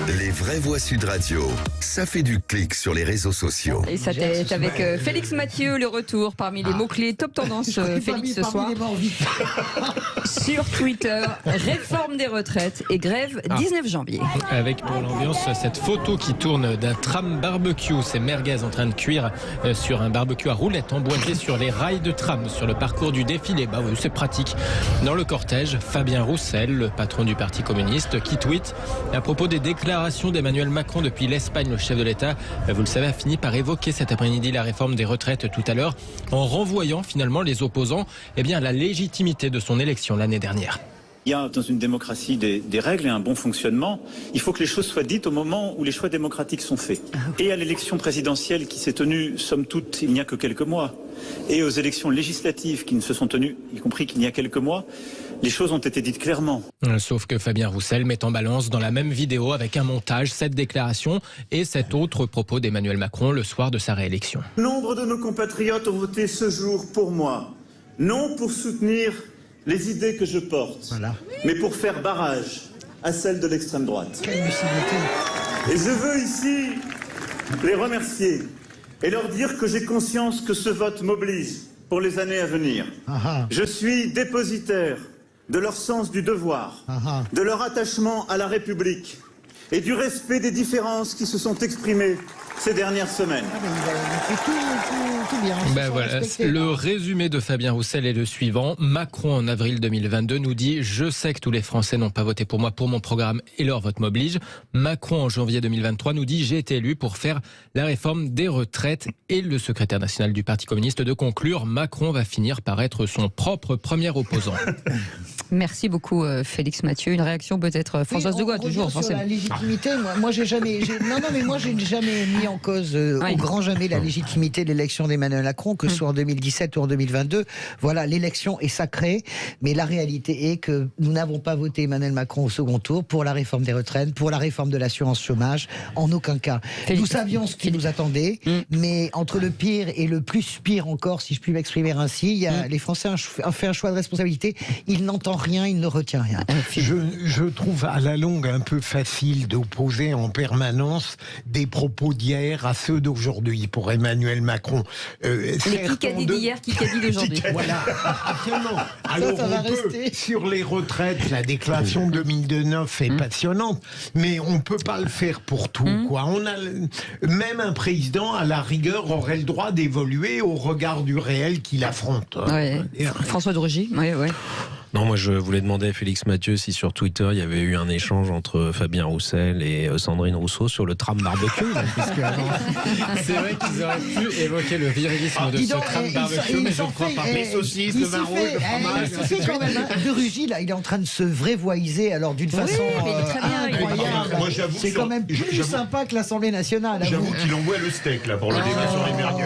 Les vraies voix Sud Radio, ça fait du clic sur les réseaux sociaux. Et ça t'est avec Félix Mathieu, le retour parmi les mots-clés top tendance, Félix, ce soir. Sur Twitter, réforme des retraites et grève 19 janvier. Avec pour l'ambiance cette photo qui tourne d'un tram barbecue, ces merguez en train de cuire sur un barbecue à roulettes emboîté sur les rails de tram sur le parcours du défilé. Bah oui, c'est pratique. Dans le cortège, Fabien Roussel, le patron du Parti communiste, qui tweet à propos des déclarations d'Emmanuel Macron depuis l'Espagne. Le chef de l'État, vous le savez, a fini par évoquer cet après-midi la réforme des retraites tout à l'heure, en renvoyant finalement les opposants à la légitimité de son élection l'année dernière. Il y a dans une démocratie des règles et un bon fonctionnement. Il faut que les choses soient dites au moment où les choix démocratiques sont faits. Et à l'élection présidentielle qui s'est tenue, somme toute, il n'y a que quelques mois, et aux élections législatives qui ne se sont tenues, y compris qu'il y a quelques mois, les choses ont été dites clairement. Sauf que Fabien Roussel met en balance dans la même vidéo avec un montage cette déclaration et cet autre propos d'Emmanuel Macron le soir de sa réélection. Nombre de nos compatriotes ont voté ce jour pour moi, non pour soutenir les idées que je porte, mais pour faire barrage à celles de l'extrême droite. Et je veux ici les remercier et leur dire que j'ai conscience que ce vote m'oblige pour les années à venir. Je suis dépositaire de leur sens du devoir, de leur attachement à la République et du respect des différences qui se sont exprimées ces dernières semaines. Tout bien, voilà. Le résumé de Fabien Roussel est le suivant. Macron, en avril 2022, nous dit « Je sais que tous les Français n'ont pas voté pour moi, pour mon programme, et leur vote m'oblige ». Macron, en janvier 2023, nous dit « J'ai été élu pour faire la réforme des retraites ». Et le secrétaire national du Parti communiste de conclure « Macron va finir par être son propre premier opposant ». Merci beaucoup Félix Mathieu. Une réaction peut-être Françoise de Gaulle, toujours sur forcément. la légitimité, moi j'ai jamais mis en cause au grand jamais la légitimité de l'élection d'Emmanuel Macron, que ce soit en 2017 ou en 2022. Voilà, l'élection est sacrée, mais la réalité est que nous n'avons pas voté Emmanuel Macron au second tour pour la réforme des retraites, pour la réforme de l'assurance chômage, en aucun cas. Nous savions ce qui nous attendait, mais entre le pire et le plus pire encore, si je puis m'exprimer ainsi, les Français ont fait un choix de responsabilité. Ils n'entendent rien, il ne retient rien. Je trouve à la longue un peu facile d'opposer en permanence des propos d'hier à ceux d'aujourd'hui pour Emmanuel Macron. Les Kikadi d'hier, Kikadi d'aujourd'hui. Voilà, absolument. Alors ça va on peut, rester. sur les retraites, la déclaration de 2009 est passionnante, mais on peut pas le faire pour tout. Quoi. Même un président, à la rigueur, aurait le droit d'évoluer au regard du réel qu'il affronte. François de Rugy, oui. Non, moi je voulais demander à Félix Mathieu si sur Twitter il y avait eu un échange entre Fabien Roussel et Sandrine Rousseau sur le tram barbecue. C'est vrai qu'ils auraient pu évoquer le virilisme de ce tram barbecue, mais je ne crois pas. Les saucisses, le vin rouge, le fromage. Il fait quand même, de Rugy, là, il est en train de se vrévoiser, alors d'une façon mais il est très bien, incroyable. Moi, j'avoue C'est que quand même plus sympa que l'Assemblée nationale. J'avoue qu'il envoie le steak là pour le débat sur les merguez.